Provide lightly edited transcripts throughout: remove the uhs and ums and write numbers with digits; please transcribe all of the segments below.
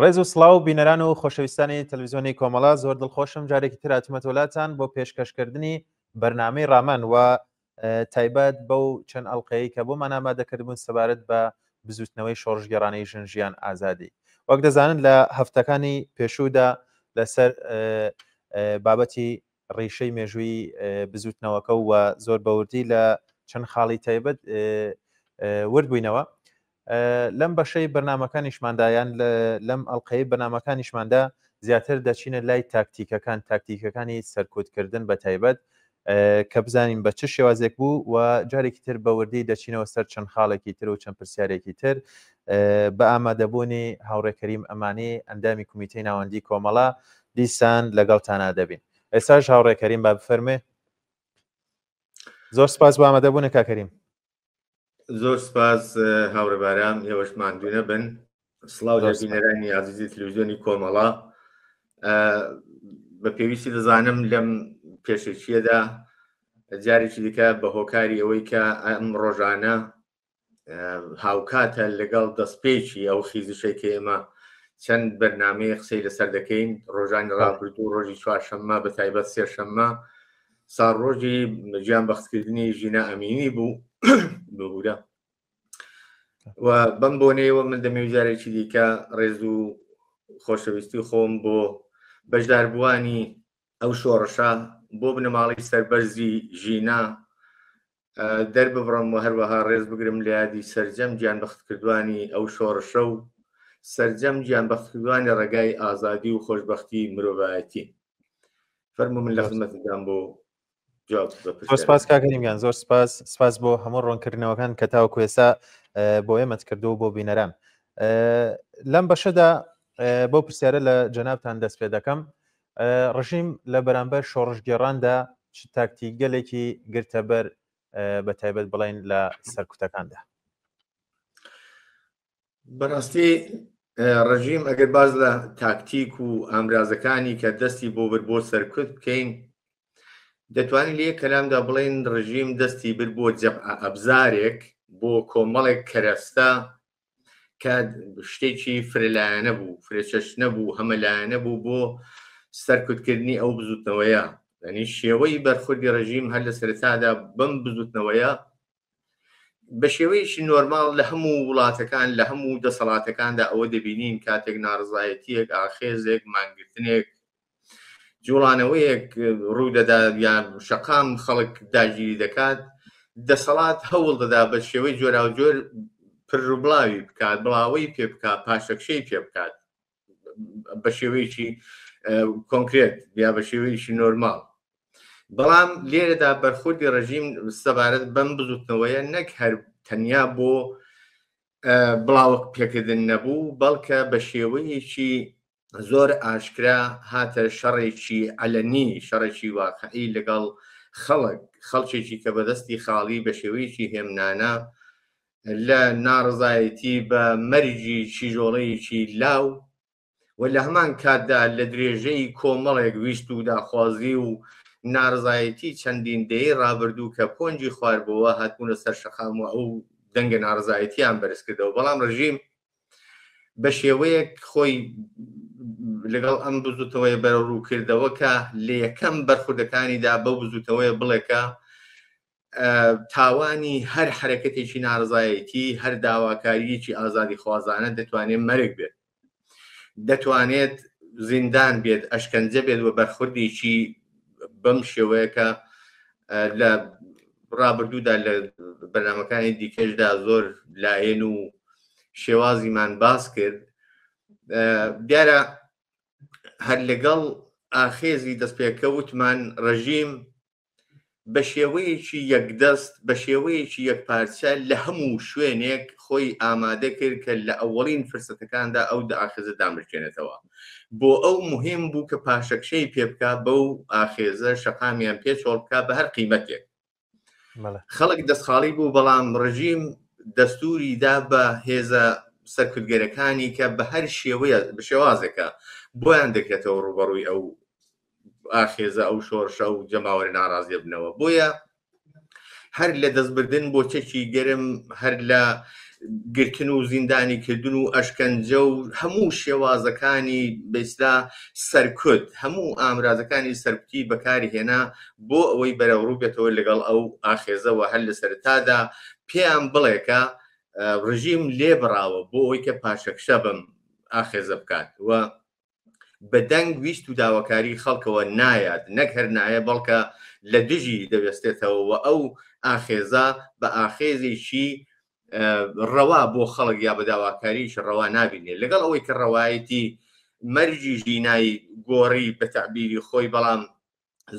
ڕێز و سڵاو بینەران و خۆشەویستانی تەلەڤیزیۆنی کۆمەڵا زۆر دڵخۆشم جارێکی تر هاتوومەتە وڵاتان بۆ پێشکەشکردنی بەرنامەی ڕامان و تایبەت بەو چەند ئەڵقەیە کە بۆمان ئامادەکردبوون سەبارەت بە بزوتنەوەی شۆڕژگەڕانەی ژن ئازادی. وەک دەزانن لە هەفتەکانی پێشوودا لەسەر بابەتی ڕیشەی مێژووی بزوتنەوەکە و زۆر بەوردی لە چەند خاڵی تایبەت وردبووینەوە. لەم بەشەی بەرنامەکانیشماندایان لەم ئەڵلقەی بەرنامەکانیشماندا زیاتر دەچینە لای تاکتیکەکانی سەرکوتکردن بە تایبەت کە بزانین بە چ شێوازێک بوو و جارێکی تر بەوردی دەچینەوە سەر چەند خاڵێکی تر و چەند پرسیارێکی تر بە ئامادەبوونی هاوڕێکەریم ئەمانەی ئەندامی کومیتەی ناوەندی کۆمەڵا دیسان لەگەڵتانە دەبین. ئێستاش هاوڕێکەریم با بفەرمێ. زۆر سپاس بۆ ئامادەبوونە کاکەریم. زۆر سپاس هاوڕێباران، ئێوەشمان دوێنە بن. سڵاو بینەرانی عزیزی تەلەڤیزیۆنی کۆمەڵا. بە پێویستی دەزانم لەم پێشەچیەدا جارێکی دیکە بە هۆکاری ئەوەی کە ئەم ڕۆژانە هاوکاتە لەگەڵ دەستپێکی ئەو خیزشەی کە ئێمە چەند بەرنامەی قسەی لەسەر دەکەین. ڕۆژانی ڕابردوو ڕۆژی چوارشەممە بە تایبەت سێشەممە ساڕۆژی گیان بەختکردنی ژینە ئەمینی بوو ببوورە و بەم بۆنەوە من دەمەویستارێکی دیکە ڕێز و خۆشەویستی خۆم بۆ بەشداربووانی ئەو شۆڕشە بۆ بنەماڵی سەربەرزی ژینە دەرببڕم و هەروەها ڕێز بگرم لە یادی سەرجەم گیان بەختکردوانی ئەو شۆڕشە و سەرجەم گیان بەختکردوانی ڕێگای ئازادی و خۆشبەختی مرۆڤایەتی. فەرموو من لە خزمەتتان بۆ زۆر سپاس کاکەریمگیان، زۆر سپاس بۆ هەموو ڕوونکردنەوەکان کە تاوەکو ئێستا بۆ ئێمەت کردو و بۆ بینەران. لەم بەشەدا بۆ پرسیارە لە جەنابتان دەست پێ دەکەم. ڕژیم لە بەرامبەر شۆڕژگێڕاندا چ تاکتیکگەلێکی گرتەبەر بە تایبەت بڵین لە سەرکوتەکاندا؟ بەڕاستی ڕژیم ئەگەر باز لە تاکتیک و ئامرازەکانی کە دەستی بۆ برد بۆ سەرکوت بکەین، دەتوانین لە یەک کەلامدا بڵێن ڕژیم دەستی برد بۆ ئەبزارێک بۆ کۆمەڵێک کەرەستە کە شتێکی فرەلایەنە بوو، فرێچەش نەبوو، هەمەلایەنە بوو بۆ سەرکوتکردنی ئەو بزوتنەوەیە. یعنی شێوەی بەرخوردی ڕژیم هەر لە سەرەتادا بەم بزوتنەوەیە بە شێوەیەکی نۆرماڵ لە هەموو وڵاتەکان لە هەموو دەسەڵاتەکاندا ئەوە دەبینین کاتێک ناڕزایەتیەک ئاخێزێک مانگرتنێک جوڵانەوەیەک ڕوودەدا یان شەقام خەڵک داگیری دەکات، دەسەڵات هەوڵ دەدا بە شێوەی جۆراوجۆر پڕبڵاوی بکات، بڵاوی پێ بکات، پاشەکشەی پێ بکات بە شێوەیەکی کۆنکرێت یا بە شێوەیەکی نۆرماڵ. بەڵام لێرەدا بەرخوردی ڕژیم سەبارەت بەم بزوتنەوەیە نەک هەر تەنیا بۆ بڵاو پێکردن نەبوو، بەڵکە بە شێوەیەکی زۆر ئاشکرا هاتە شەڕێکی عەلەنی، شەڕێکی واقعی لەگەڵ خەڵکێکی کە بەدەستی خاڵی بە شێوەیەکی هێمنانە لە ناڕزایەتی بە مەرجی چیژۆڵەیەکی لاو و لە هەمان کاتدا لە درێژەی کۆمەڵێک ویست و داخوازی و ناڕزایەتی چەندین دەیەی ڕابردوو کە پۆنجی خواردبەوە هاتبوونە سەر شەقام و ئەو دەنگە ناڕزایەتیان بەرز کردەوە. بەڵام ڕژیم بە شێوەیەک خۆی لەگەڵ ئەم بزوتەوەی بەرە ڕوو کردەوە کە لە یەکەم بەرخوردەکانیدا بەو بزوتەوەی بڵێکە تاوانی هەر حرەکەتێکی ناڕزایەتی، هەر داواکاریەکی ئازادی خوازانە دەتوانێت مەرگ بێت، دەتوانێت زیندان بێت، ئەشکەنجە بێت و بەرخوردێکی بەم شێوەیەکە لە ڕابردوودا لە بەرنامەکانی دیکەشدا زۆر لایەن و شێوازیمان باس کرد. دیارە هەر لەگەڵ ئاخێزی دەستپێکەوتمان ڕژیم بە شێوەیەکی یەکدەست، بە شێوەیەکی یەکپارچە لە هەموو شوێنێک خۆی ئامادە کرد کە لە ئەوەڵین فرسەتەکاندا ئەو ئاخێزە دامرچێنێتەوە. بۆ ئەو مهم بوو کە پاشەکشەی پێ بکە بەو ئاخێزە شەقامیان پێچۆڵ بکە بە هەر قیمەتێک. خەڵک دەستخاڵی بوو، بەڵام ڕژیم دەستوری دا بە هێزە سەرکردگەرەکانی کە بە هەر شێوەیە بە شێوازێکە بۆیان دەکرێتەوە ڕوبەڕووی ئەو ئاخێزە ئەو شۆڕشە و جەماوەری ناڕازیە بنەوە. بۆیە هەر لە دەستبردن بۆ چەکی گەرم هەر لە گرتن و زیندانی کردن و ئەشکەنجە و هەموو شێوازەکانی بەیستا سەرکوت هەموو ئامرازەکانی سەرکوتی بەکاری هێنا بۆ ئەوەی بەرەوڕوو بێتەوە لەگەڵ ئەو ئاخێزەوە هەر لە سەرتادا پێیان بڵێکە ڕژیم لێبڕاوە بۆ ئەوەی کە پاشەکشە بم ئاخێزە بکات و بەدەنگ ویست و داواکاری خەڵکەوە نایات نەک هەر نایە بەڵکە لە دژی دەوێستێتەوە و ئەو ئاخێزە بە ئاخێزێکی ڕەوا بۆ خەڵک یا بە داواکاریش ڕەوا نابینێت لەگەڵ ئەوەی کە ڕەوایەتی مەرجی ژینای گۆڕی بە تعبیری خۆی بەڵام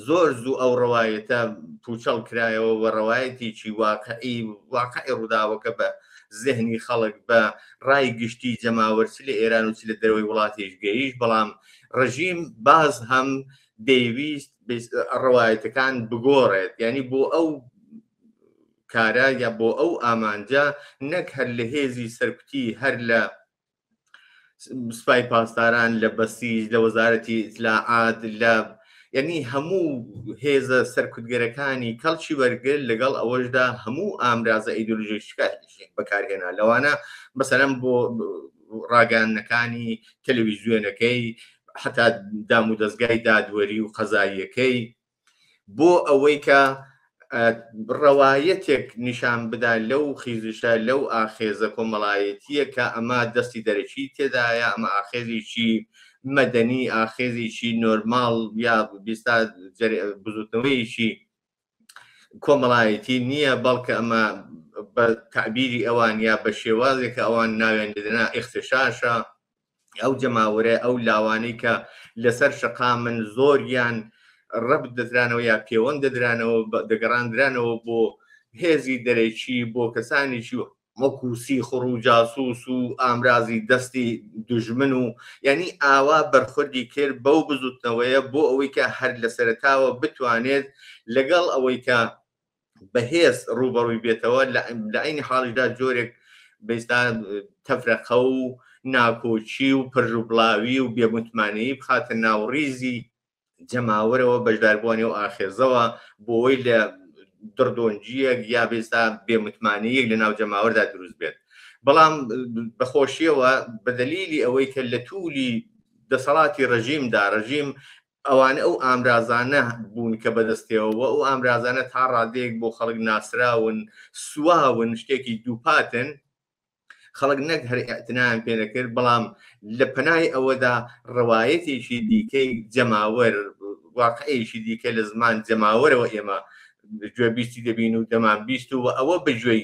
زۆر زوو ئەو ڕەوایەتە پوچەڵ کرایەوە و ڕەوایەتێکی واقعی ڕووداوەکە بە زێهنی خەڵک بە ڕای گشتی جەماوەرچ لە ئێران و چ لە دەروی وڵاتیش گەیشت بەڵام ڕژیم باز هەم دەیویست ڕەوایەتەکان بگۆڕێت یعنی بۆ ئەو کارە یا بۆ ئەو ئامانجە نەک هەر لە هێزی سەرکوتی هەر لە سوپای پاسداران لە بەسیج لە وەزارەتی ئیتلاعات لە یعنی هەموو هێزە سەرکوتگەرەکانی کەڵکی وەرگر لەگەڵ ئەوەشدا هەموو ئامرازە ئیدۆلۆژیکە بەکارهێنا لەوانە مەسەلەن بۆ ڕاگەیاندنەکانی تەلەڤیزیۆنەکەی حتا دام و دەستگای دادوەری و قەزاییەکەی بۆ ئەوەی کە ڕەوایەتێک نیشان بدا لەو خیزشە لەو ئاخێزە کۆمەڵایەتیە کە ئەمە دەستی دەرەکی تێدایە ئەمە ئاخێزێکی مەدەنی ئاخێزێکی نۆرماڵ یا بیستا بزوتنەوەیشی کۆمەڵایەتی نییە بەڵکە ئەمە بە تعبیری ئەوان یا بە شێوازێکە ئەوان ناوێن دەدەنا ئیختشاشە ئەو جەماوەرە ئەو لاوانەی کە لەسەر شەقامن زۆریان ڕەب دەدرانەوە یا پەیوەند دەدرانەوە دەگەڕاندرانەوە بۆ هێزی دەرەکی بۆ کەسانێکی وەکوسی خوڕ و جاسووس و ئامرازی دەستی دوژمن و یعنی ئاوا بەرخوردی کرد بەو بزوتنەوەیە بۆ ئەوەی کە هەر لە سەرتاوە بتوانێت لەگەڵ ئەوەی کە بەهێز ڕوبەڕووی بێتەوە لە عینی حاڵیشدا جۆرێک بەیستا تەفرەقە و ناکۆچی و پڕ و بڵاوی و بێموتمانەیی بخاتە ناوڕیزی جەماوەرەوە بەشداربوونی و ئاخێزەوە بۆەوەی لە دڕدۆنجیەک یا بێستا بێموتمانەیەک لە ناو جەماوەردا دروست بێت بەڵام بەخۆشیەوە بەدەلیلی ئەوەی کە لە توولی دەسەڵاتی ڕژیمدا ڕژیم ئەوانە ئەو ئامرازانە بوون کە بەدەستێەوە ئەو ئامرازانە تا ڕادەیەک بۆ خەڵک ناسراون سواون شتێکی دووپاتن خەڵک نەک هەر ئەتنان پێ نەکرد بەڵام لە پەنای ئەوەدا ڕەوایەتێکی دیکەی جەماوەر واقعەیەکی دیکە لە زمان جەماوەرەوە ئێمە گوێ بیستی دەبین و دەمان بیست و ئەوە بەگوێی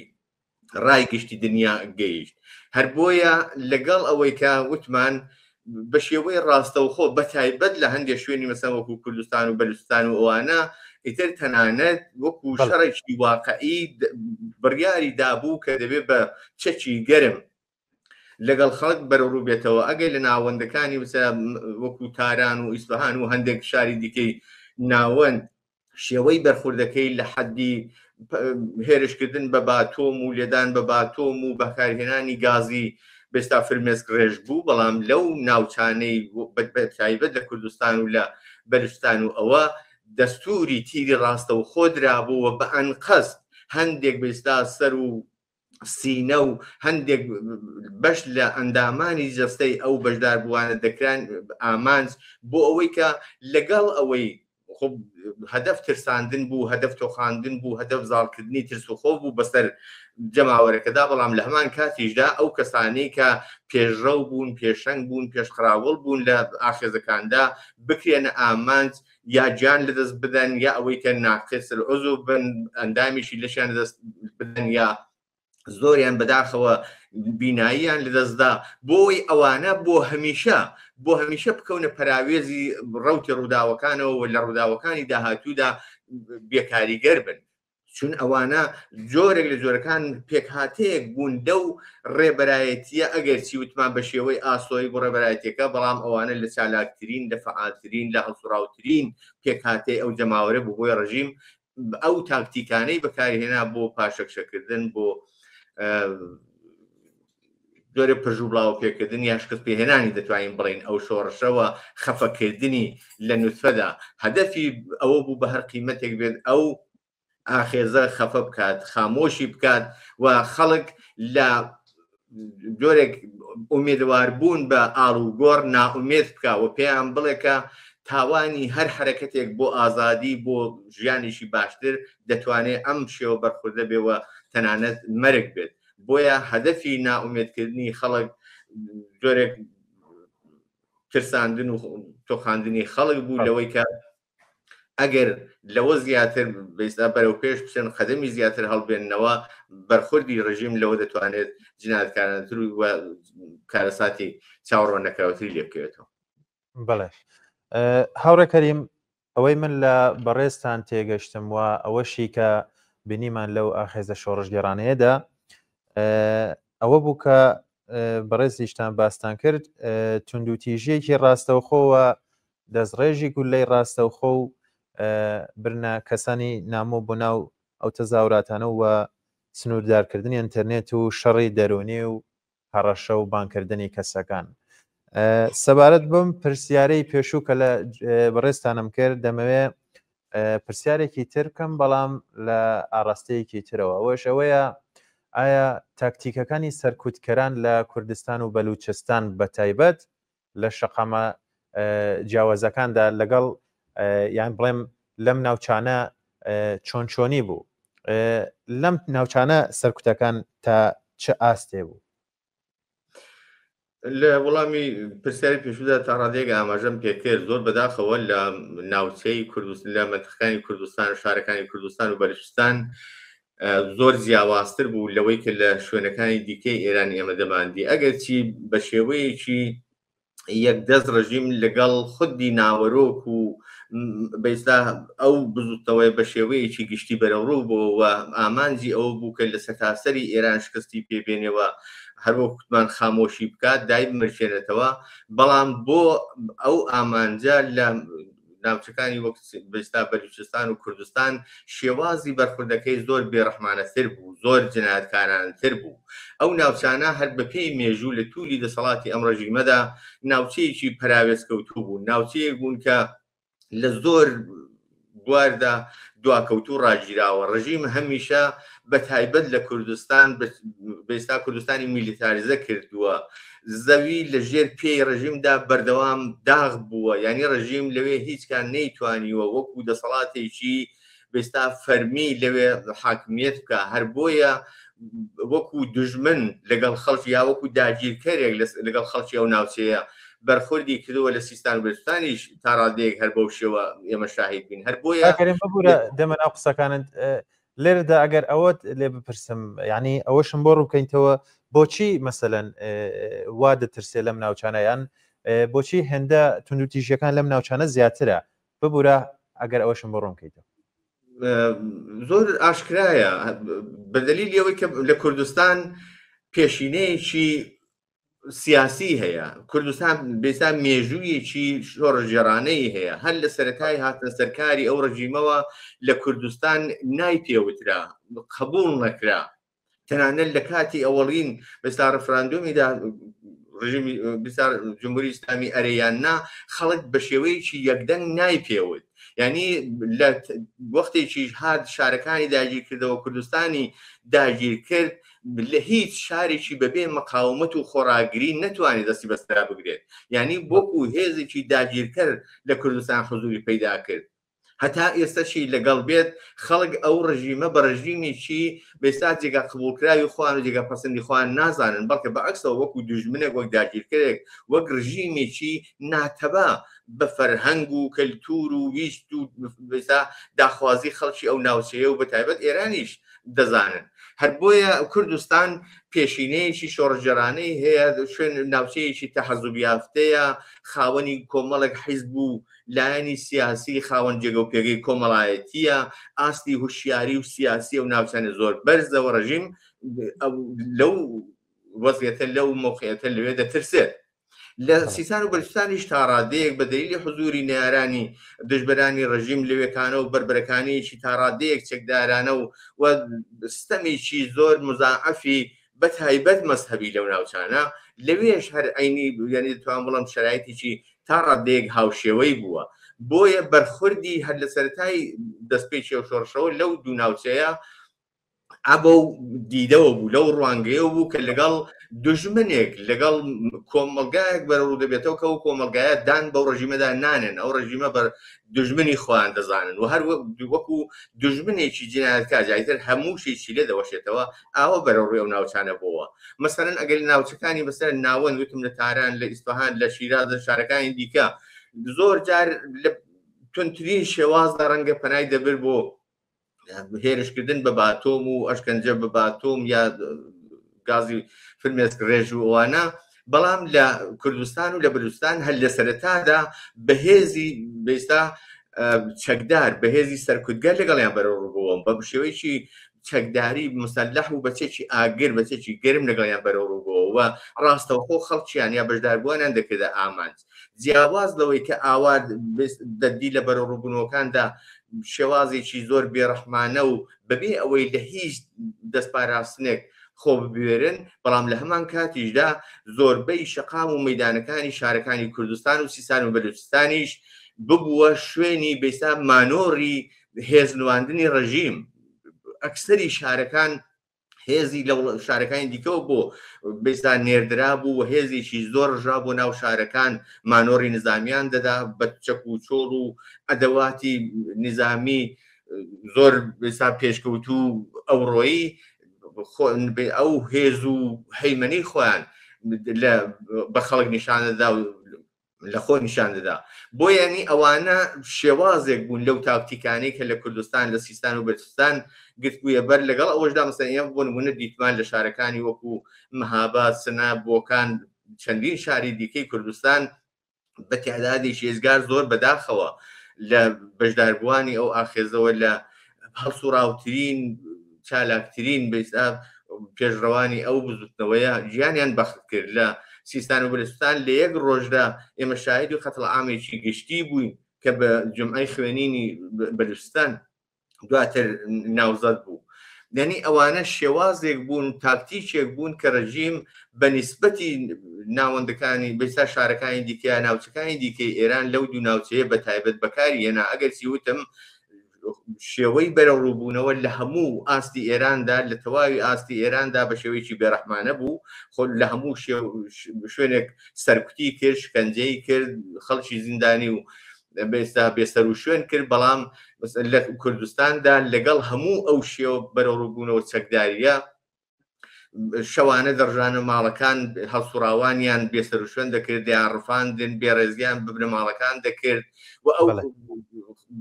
ڕای گشتی دنیا گەیشت هەر بۆیە لەگەڵ ئەوەی کە وتمان بە شێوەی ڕاستەوخۆ بەتایبەت لە هەندێک شوێنی مەسەن وەکو کوردستان و بەلوچستان و ئەوانە ئیتر تەنانەت وەکو شەڕێکی واقعی بڕیاری دابوو کە دەبێت بە چەکی گەرم لەگەڵ خەڵک بەرەوڕوو بێتەوە ئەگەر لە ناوەندەکانی وەکو تاران و ئیسفەهان و هەندێک شاری دیکەی ناوەند شێوەی بەرخوردەکەی لە حەدی هێرشکردن بە باتۆم و لێدان بە باتۆم و بەکارهێنانی گازی بێستا فرمێسک ڕێژ بوو بەڵام لەو ناوچانەی تایبەت لە کوردستان و لە بەلوچستان و ئەوە دەستوری تیری ڕاستە و خۆدرابووە بە ئەنقەس هەندێک بێستا سەر و سینە و هەندێک بەش لە ئەندامانی جەستەی ئەو بەشدار بووانە دەکران ئامانج بۆ ئەوەی کە لەگەڵ ئەوەی خب هەدەف ترساندن بوو هەدەف تۆخاندن بوو هەدەف زاڵکردنی ترس و خۆ بوو بەسەر جەماوەرەکەدا بەڵام لە هەمان کاتیشدا ئەو کەسانەی کە پێشڕەو بوون پێشەنگ بوون پێشخراوەڵ بوون لە ئاخێزەکاندا بکرێنە ئامانج یا گیان لەدەست بدەن یا ئەوەی کە ناقص العضو بن ئەندامیشی لەشیان لەدەست بدەن یا زۆریان بەداخەوە بیناییان لەدەستدا بۆی ئەوانە بۆ هەمیشە بکەونە پەراوێزی ڕەوتی ڕووداوەکانەوە لە ڕووداوەکانی داهاتوودا بێکاریگەر بن چون ئەوانە جۆرێک لە جۆرەکان پێکهاتەیەک بوون دەو ڕێبەرایەتیە ئەگەر چی وتمان بە شێوەی ئاسۆی بۆ ڕێبەرایەتەکە بەڵام ئەوانە لە چالاکترین لە فعالترین لە هەڵسوراوترین پێکهاتەی ئەو جەماوەرە بوو بۆی ڕژیم ئەو تاکتیکانەی بەکارهێنا بۆ پاشەکشەکردن بۆ زۆرە پژوو بڵاو پێکردن یا شکست پێهێنانی دەتوانین بڵین ئەو شۆڕشەوە خەفەکردنی لە نوتفەدا هەدەفی ئەوە بوو بە هەر قیمەتێک بێت ئەو ئاخێزە خەفە بکات خامۆشی بکات و خەڵک لە جۆرێک ئومێدواربوون بە ئاڵوگۆڕ ناومێت بکە و پێیان بڵێکە تاوانی هەر حرەکەتێک بۆ ئازادی بۆ ژیانێکی باشتر دەتوانێت ئەم شێوە بەرخوردە بێەوە تەنانەت مەرگ بێت بۆیە هەدەفی ناومێدکردنی خەڵک جۆرێک ترساندن و تۆخاندنی خەڵک بوو لەوەی کە ئەگەر لەوە زیاتر بەیستا بەرەو پێش بچن خەدەمی زیاتر هەڵبێننەوە بەرخوردی ڕژیم لەوە دەتوانێت جنایەتکارانەتر و کارەساتی چاوەڕوانەکراوەتری لێ بکەوێتەوە. بەڵێ هاوڕێ کەریم ئەوەی من لە بەڕێزتان تێگەشتم و ئەوەشی کە بینیمان لەو ئاخێزە شۆڕژگەڕانەیەدا ئەوە بوو کە بەڕێزیشتان باستان کرد توندوتیژەیەکی ڕاستەوخۆوە دەستڕێژی گولەی ڕاستەوخۆ و برنە کەسانی نامۆ بۆ ناو ئەو تەزاوراتانە و سنووردارکردنی ئینتەرنێت و شەڕی دەرونی و هەڕەشە و بانکردنی کەسەکان. سەبارەت بم پرسیارەی پێشوو کە لە بەڕێستانم کرد دەمەوێت پرسیارێکی تر بکەم بەڵام لە ئاڕاستەیەکی ترەوە ئەوەش ئەوەیە ئایا تاکتیکەکانی سەرکوتکەران لە کوردستان و بەلوچستان بە تایبەت لە شەقامە جیاوازەکاندا لەگەڵ یان بڵێم لەم ناوچانە چۆنچۆنی بوو لەم ناوچانە سەرکوتەکان تا چه ئاستێ بوو؟ لە وەڵامی پرسیاری پێشودا تا ڕادێک ئاماژەم پێکرد زۆر بەداخەوە لە ناوچەی کوردستان لە مەنتەقەکانی کوردستان و شارەکانی کوردستان و بەلوچستان زۆر جیاوازتر بوو لەوەی کە لە شوێنەکانی دیکەی ئێرانی ئێمە دەماندی ئەگەر چی بە شێوەیەکی یەکدەست ڕژیم لەگەڵ خودی ناوەرۆک و بەیستا ئەو بزوتەوەی بە شێوەیەکی گشتی بەرەوڕوو بوو و ئامانجی ئەوە بوو کە لە سەتاسەری ئێران شکستی پێبێنەوە هەروە کوتمان خامۆشی بکات دای بمرچێنێتەوە بەڵام بۆ ئەو ئامانجە لە ناوچەکانی وەک بەستا بەلوچستان و کوردستان شێوازی بەرخوردەکەی زۆر بێڕەحمانەتر بوو زۆر جنایەتکارانەتر بوو ئەو ناوچانە هەر بەپێی مێژوو لە توولی دەسەڵاتی ئەم ڕژیمەدا ناوچەیەکی پەراوێزکەوتوو بوو ناوچەیەک بوون کە لە زۆر بواردا دواکەوتوو ڕاگیراوە ڕژیم هەمیشە بە تایبەت لە کوردستان بەستا کوردستانی میلیتاریزە کردووە زەوی لە ژێر پێی ڕژیمدا بەردەوام داغ بووە یعنی ڕژیم لەوێ هیچ کار نەیتوانیوە وەکو دەسەڵاتێکی بەستا فەرمی لەوێ حاکمیت بکە هەر بۆیە وەکو دوژمن لەگەڵ خەڵکی یا وەکو داگیرکەرێک لەگەڵ خەڵکی ئەو ناوچەیە بەرخوردی کردووە لە سیستان و بەلوچستانیش تا ڕادەیەک هەر بەو شێوە ئێمە شاهید بین هەر بۆیە ببوورە دەمە ناو قسەکانت لێرەدا ئەگەر ئەوەت لێ بپرسم یعنی ئەوەشم بۆ ڕووکەینتەوە بۆچی مەسەلەن وا دەترسێ لەم ناوچانەیان بۆچی هێندە توندوتیژەکان لەم ناوچانە زیاترە ببوورە ئەگەر ئەوەشم بۆ ڕوونکەیتەوە زۆر ئاشکرایە بەدەلیل ئەوەی کە لە کوردستان پێشینەیەکی سیاسی هەیە کوردستان بێستا مێژوویەکی شۆڕژێڕانەی هەیە هەر لە سەرەتای هاتنە سەرکاری ئەو ڕژیمەوە لە کوردستان نایپێوترا قبول نەکرا تەنانەت لە کاتی ئەوەڵین بەستا ڕفراندۆمیدا ڕژیمی جمهوری ئیسلامی ئەرەیاننا خەڵک بە شێوەیەکی یەکدەنگ نایپێوت یعنی لە وەختێکی هات شارەکانی داگیر کردەوە کوردستانی داگیر کرد لە هیچ شارێکی بەبێ مەقاومەت و خۆراگری نەتوانێت دەستی بەسترا بگرێت یعنی بۆکو هێزێکی داگیرکەر لە کوردستان حضوری پەیدا کرد هەتا ئێستاشی لەگەڵ بێت خەڵک ئەو ڕژیمە بە ڕژیمێکی بێستا جێگا قبولکراوی خوان و جێگا پەسەندی خوان نازانن بەڵکە بەعکسەوە وەکو دوژمنێک وەک داگیرکەرێک وەک ڕژیمێکی ناتەبا بە فەرهەنگ و کەلتور و ویست و بێستا داخوازی خەڵکی ئەو ناوچەیە و بە تایبەت ئێرانیش دەزانن هەر بۆیە کوردستان پێشینەیەکی شۆڕژێڕانەی هەیە شوێن ناوچەیەکی تەحەزوب یافتەیە خاوەنی کۆمەڵێک حیزب و لایەنی سیاسی خاوەن جێگە و پێگەی کۆمەڵایەتیە ئاستی هوشیاری و سیاسی و ناوچانە زۆر بەرزەوە ڕژیم لەو وەزعیەتە لەو مۆقعیەتە لەوێ دەترسێت لە سیستان و بەلوچستانیش تا ڕادەیەک بە دەلیلی حضوری نێرانی دژبەرانی ڕژیم لەوێکانە و بربەرەکانیەکی تا ڕادەیەک چەکدارانە و ستەمێکی زۆر مزاعەفی بە تایبەت مەزهەبی لەو ناوچانە لەوێش هەر عینی یعنی دەتوان بڵم شەرایەتێکی تا ڕادەیەک هاوشێوەی بووە بۆیە بەرخوردی هەر لە سەرەتای دەستپێکی ئەو شۆڕشەوە لەو دوو ناوچەیە ئەبە دیدەوە بوو لەو ڕوانگەیە بوو کە لەگەڵ دژمنێک لەگەڵ کۆمەلگایەک بەرەڕوو دەبێتەوە کە و کۆمەلگایە دان بەو ڕژیمەدا نانێن ئەو ڕژیمە بەر دژمنی خۆیان دەزانن و هەر وەکو دژمنێکی جینایەتکار جایتر هەموو شێکی لێ دەوەشێتەوە ئاوە بەرەڕووی ئەو ناوچانە بووە مەسەرەن ئەگەر ناوچەکانی بەسەر ناوەند وتم لە تاران لە ئیسفەهان لە شیراز لە شارەکانی دیکە زۆر جار لە تونترین شێوازدا ڕەنگە پەنای دەبر بۆ هێرشکردن بە باتۆم و ئەشکەنجە بە باتۆم یا گازی فرمێسک ڕێژ و ئەوانە بەڵام لە کوردستان و لە بلوچستان هەر لە سەرەتادا بەهێزی بێستا چەکدار بەهێزی سەرکوتگەر لەگەڵیان بەرەڕوو بووم بە شێوەیەکی چەکداری مسەلەح و بەچێکی ئاگر بەچێکی گەرم لەگەڵیان بەرەڕوو بووە ڕاستەوخۆ خەڵکیان یا بەشداربووانیان دەکردە ئامانج جیاواز لەوەی کە ئاوار دەردی لە بەرەڕووبوونەوەکاندا شێوازێکی زۆر بێڕەحمانە و بەبێ ئەوەی لە هیچ دەستپاراستنێک خۆ ببێرن بەڵام لە هەمان کاتیشدا زۆربەی شەقام و مەیدانەکانی شارەکانی کوردستان و سیستان و بەلوچستانیش ببووە شوێنی بێستا مانۆڕی هێزنواندنی ڕژیم ئەکسەری شارەکان هێزی لە شارەکانی دیکەەوە بۆ بێستا نێردرا بوو و هێزێکی زۆر ڕژا بۆ ناو شارەکان مانۆڕی نظامیان دەدا بە چەک و چۆڵ و ئەدەواتی نظامی زۆر بێستا پێشکەوتوو ئەوڕۆیی ئەو هێز و هەیمەنی خۆیان بە خەڵک نیشانەدا و لە خۆ نیشان دەدا بۆ یانی ئەوانە شێوازێک بوون لەو تاکتیکانەی کە لە کوردستان لە سیستان و بەلوچستان گرتبوویە بەر لەگەڵ ئەوەشدا مەسەڵەن بۆ نمونە دیتمان لە شارەکانی وەکو مەهاباد سنا بۆکان چەندین شاری دیکەی کوردستان بە تعدادی هێزگار زۆر بەداخەوە لە بەشداربووانی ئەو ئاخێزەوە لە هەڵسوڕاوترین چالاکترین بێستا پێشڕەوانی ئەو بزوتنەوەیە ژیانیان بەخت کرد لە سیستان و بلوچستان لە یەک ڕۆژدا ئێمە شاهید و قەتڵ عامێکی گشتی بووین کە بە جمعەی خوێنینی بلوچستان دواتر ناوزەد بوو یعنی ئەوانە شێوازێک بوون تاکتیکێک بوون کە ڕژیم بە نیسبەتی ناوەندەکانی بێستا شارەکانی دیکە ناوچەکانی دیکەی ئێران لەو دوو ناوچەیە بە تایبەت بەکاری هێنا ئەگەر چیوتم شێوەی بەرەڕووبوونەوە لە هەموو ئاستی ئێراندا لە تەواوی ئاستی ئێراندا بە شێوەیەکی بێڕەحمانە بوو خۆ لە هەموو شوێنێک سەرکوتی کرد شکەنجەی کرد خەڵکی زیندانی و بێستا بێسەر و شوێن کرد بەڵام لە کوردستاندا لەگەڵ هەموو ئەو شێوە بەرەڕووبوونەوە چەکداریە شەوانە دەڕژانە ماڵەکان هەڵسوڕاوانیان بێسەر و شوێن دەکرد یان ڕفاندن بێڕێزیان ببنە ماڵەکان دەکرد و ئەو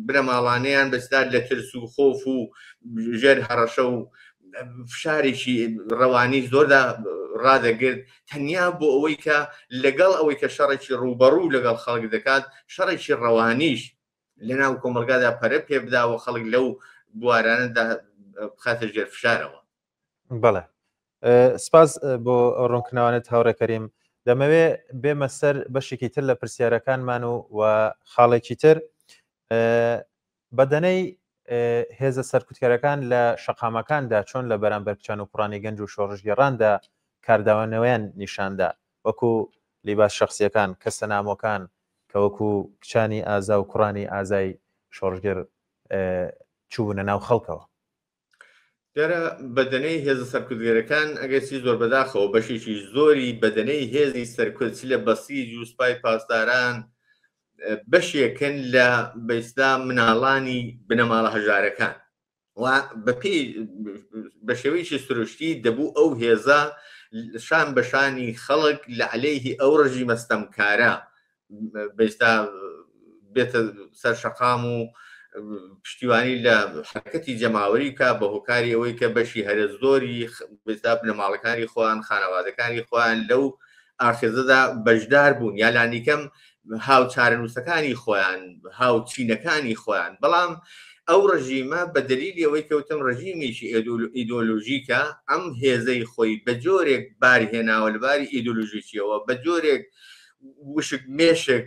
بنەماڵانەیان بەستا لە ترس و خۆف و ژێر هەڕەشە و فشارێکی ڕەوانی زۆردا ڕادەگرت تەنیا بۆ ئەوەی کە لەگەڵ ئەوەی کە شەڕێکی ڕوبەڕوو لەگەڵ خەڵک دەکات شەڕێکی ڕەوانیش لە ناو کۆمەلگادا پەرە پێ بداوە خەڵک لەو بوارانەدا بخاتە ژێر فشارەوە. بەڵێ سپاس بۆ ڕوونکردنەوەت هاوڕێکەریم دەمەوێ بێمە سەر بەشێکی تر لە پرسیارەکانمان و خاڵێکی تر بەدەنەی هێزە سەرکوتکەرەکان لە شەقامەکاندا چۆن لە بەرامبەر کچان و کوڕانی گەنج و شۆڕژگەڕاندا کارداوانەوەیان نیشاندا وەکو لیباس شخصیەکان کە سەنامۆکان کە وەکو کچانی ئازا و کوڕانی ئازای شۆڕژگەر چوونە ناو خەڵکەوە. دیارە بەدەنەی هێزە سەرکوتگەرەکان ئەگەرچی زۆر بەداخەوە بەشێکی زۆری بەدەنەی هێزی سەرکوتی لە بەسیج و سوپای پاسداران بەشێکن لە بەیستا مناڵانی بنەماڵە هەژارەکان و بە شێوەیەکی سروشتی دەبوو ئەو هێزە شان بەشانی خەڵک لە عەلەیهی ئەو ڕژیمە ستەمکارە بەیستا بێتە سەر شەقام و پشتیوانی لە حرەکەتی جەماوەری کا بە هۆکاری ئەوەی کە بەشی هەرە زۆری بەیستا بنەماڵەکانی خۆیان خانەوادەکانی خۆیان لەو ئاخێزەدا بەشدار بوون یا لانیکەم هاو چارەنووسەکانی خۆیان هاو چینەکانی خۆیان بەڵام ئەو ڕژیمە بە دلیلی ئەوەی کەوتم ڕژیمێکی ئیدۆلۆژیکە ئەم هێزەی خۆی بە جۆرێک باری هێناوە لەباری ئیدۆلۆژیکیەوە بە جۆرێک وشک مێشک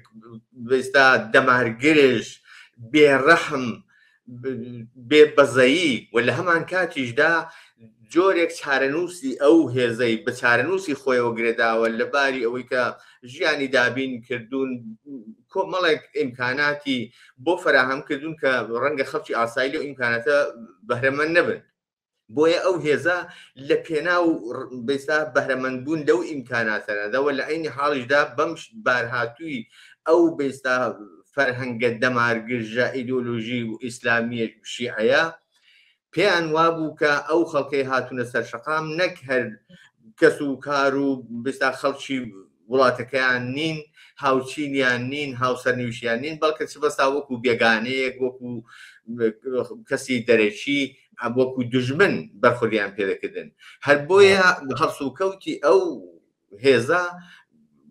بەستا دەمارگرش بێڕەحم بێبەزایی و لە هەمان کاتیشدا جۆرێک چارەنووسی ئەو هێزەی بە چارەنووسی خۆیەوە گرێداوە لەباری ئەوەی کە ژیانی دابین کردوون کۆمەڵێک ئیمکاناتی بۆ فراهەم کردوون کە ڕەنگە خەڵکی ئاسایی لەو ئیمکاناتە بەهرەمەند نەبن. بۆیە ئەو هێزە لە پێناو بەستا بەهرەمەندبوون لەو ئیمکاناتەنەدەوە لە عینی حاڵیشدا بەم بارهاتووی ئەو بێستا فەرهەنگە دەمارگرژە ئیدۆلۆژی و ئیسلامیە شیعەیە پێیان وابوو کە ئەو خەڵکەی هاتوونە سەر شەقام نەک هەر کەس و کار و بێستا خەڵکی وڵاتەکەیان نین، هاوچینیان نین، هاوسەرنووشیان نین، بەڵکە چ بەستا وەکو بێگانەیەک وەکو کەسی دەرەکی وەکو دوژمن بەرخوردیان پێدەکردن. هەر بۆیە هەڵسوکەوتی ئەو هێزە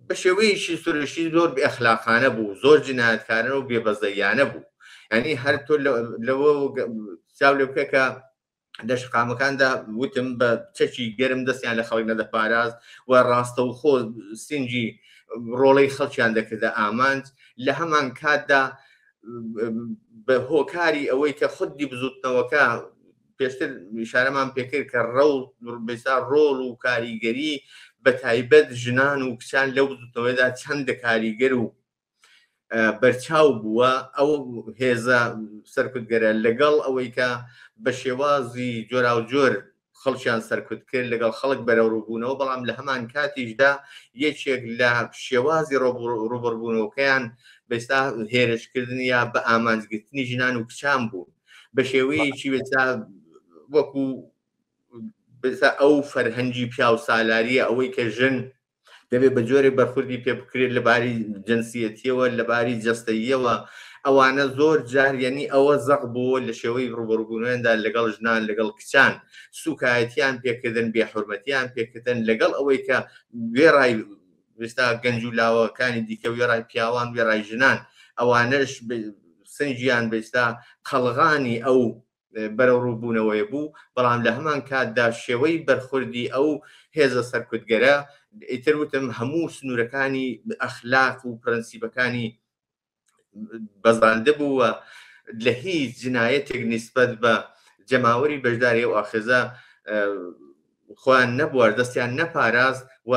بە شێوەیەکی سروشی زۆر بێئەخلاقانە بوو، زۆر جینایەتکارانە و بێبەزەیانە بوو. یعنی هەر تۆ لەوە چاو لێ بکە کە لە شقامەکاندا وتم بە چەکی گەرم دەستیان لە خەڵک نەدەپاراست و ڕاستەوخۆ سینجی ڕۆڵەی خەڵکیان دەکردە ئامانج لە هەمان کاتدا بە هۆکاری ئەوەی کە خودی بزوتنەوەکە پێشتر ئیشارەمان پێکرد کە بێستا ڕۆڵ و کاریگەری بە تایبەت ژنان و کچان لەو بزوتنەوەیدا چەندە کاریگەر و بەرچاو بووە ئەو هێزە سەرکوتگەرە لەگەڵ ئەوەی کە بە شێوازی جۆرا و جۆر خەڵکیان سەرکوت کرد لەگەڵ خەڵک بەرەوڕووبوونەوە، بەڵام لە هەمان کاتیشدا یەکێک لە شێوازی ڕوبەڕبوونەوەکەیان بەستا هێرشکردن یا بە ئامانجگرتنی ژنان و کچان بوو بە شێوەیەکی بێستا وەکو ئەو فەرهەنگی پیا و سالاریە ئەوەی کە ژن دەبێت بە جۆرێک بەرخوردی پێ بکرێت لەباری جنسیەتیەوە لەباری جەستەییەوە. ئەوانە زۆر جار یعنی ئەوە زەق بووە لە شێوەی ڕوبەڕبوونەوەیاندا لەگەڵ ژنان لەگەڵ کچان سوکایەتیان پێکردن، بێحورمەتیان پێکردن لەگەڵ ئەوەی کە وێڕای بێستا گەنج و لاوەکانی دیکە وێڕای پیاوان وێڕای ژنان ئەوانەش سنجیان بێستا قەڵغانی ئەو بەرەوڕووبوونەوەی بوو. بەڵام لە هەمان کاتدا شێوەی بەرخوردی ئەو هێزە سەرکوتگەرە ئیتر وتم هەموو سنوورەکانی ئەخلاق و پرەنسیبەکانی بەزاندە بووە لە هیچ جنایەتێک نیسبەت بە جەماوەری بەشداری و ئاخێزە خۆیان نەبووە، دەستیان نەپاراست و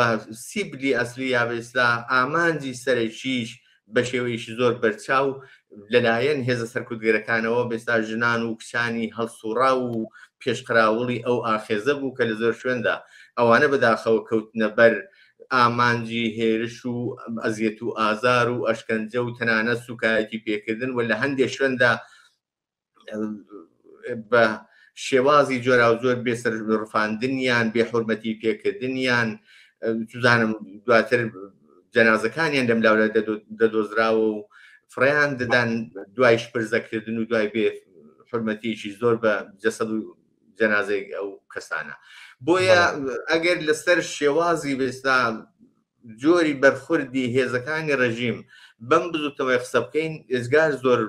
سیبلی ئەسلی یا بێستا ئامانجی سەرەکیش بە شێوەیەکی زۆر بەرچاو لەلایەن هێزە سەرکوتگەرەکانەوە بێستا ژنان و کچانی هەڵسوڕا و پێشقراوڵی ئەو ئاخێزە بوو کە لە زۆر شوێندا ئەوانە بەداخەوە کەوتنە بەر ئامانجی هێرش و ئەزیەت و ئازار و ئەشکەنجە و تەنانەت سوکایەتی پێکردن و لە هەندێک شوێندا بە شێوازی جۆرا و زۆر بێسەر ڕفاندنیان بێحورمەتی پێکردنیان توزانم دواتر جەنازەکانیان دەملاولە دەدۆزراوە و فڕیان دەدان دوای شپرزەکردن و دوای بێ حورمەتیشی زۆر بە جەسەد و جەنازەی ئەو کەسانە. بۆیە ئەگەر لەسەر شێوازی بێستا جۆری بەرخوردی هێزەکانی ڕژیم بەم بزوتەوەی قسە بکەین ئێزگار زۆر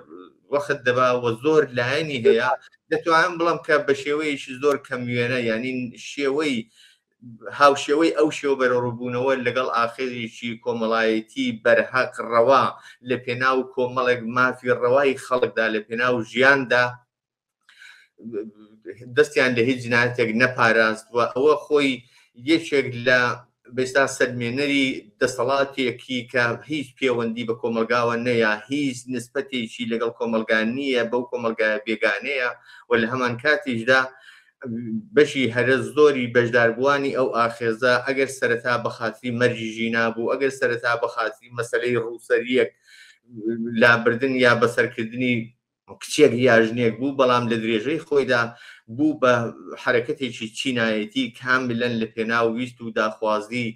وەخت دەبا و زۆر لایەنی هەیە دەتوانم بڵم کە بە شێوەیەکی زۆر کەمیێنە یعنی شێوەی هاوشێوەی ئەو شێوە بەرەڕووبوونەوە لەگەڵ ئاخێزێکی کۆمەڵایەتی بەرهەق ڕەوا لە پێناو کۆمەڵێک مافی ڕەوای خەڵکدا لە پێناو ژیاندا دەستیان لە هیچ جنایەتێک نەپاراست و ئەوە خۆی یەکێک لە بێستا سەرمێنەری دەسەڵاتێکی کە هیچ پەیوەندی بە کۆمەلگاوە نەیە، هیچ نسبەتێکی لەگەڵ کۆمەلگا نییە، بەو کۆمەلگایە بێگانەیە و لە هەمان کاتیشدا بەشی هەرە زۆری بەشداربووانی ئەو ئاخێزە ئەگەر سەرەتا بەخاتری مەرجی ژینا بوو، ئەگەر سەرەتا بەخاتری مەسەلەی ڕووسەریەک لابردن یا بەسەرکردنی کچێک یاژنێک بوو، بەڵام لە درێژەی خۆیدا بوو بە حرەکەتێکی چینایەتی کاملەن لە پێناو ویست و داخوازی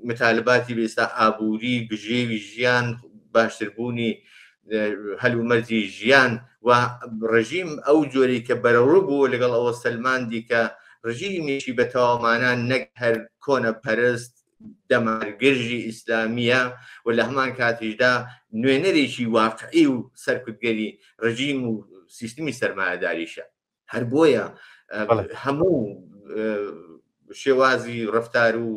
متالباتی بێستا ئابووری گژێوی ژیان باشتربوونی هەلومەرجی ژیان و ڕژیم ئەو جۆری کە بەرەڕوو بوو لەگەڵ ئەوە سەلماندی کە ڕژیمێکی بە تەوامانان نەک هەر کۆنە پەرست دەمارگرژی ئیسلامیە و لە هەمان کاتیشدا نوێنەرێکی واقعی و سەرکوتگەری ڕژیم و سیستمی سەرمایەداریشە. هەر بۆیە هەموو شێوازی ڕەفتار و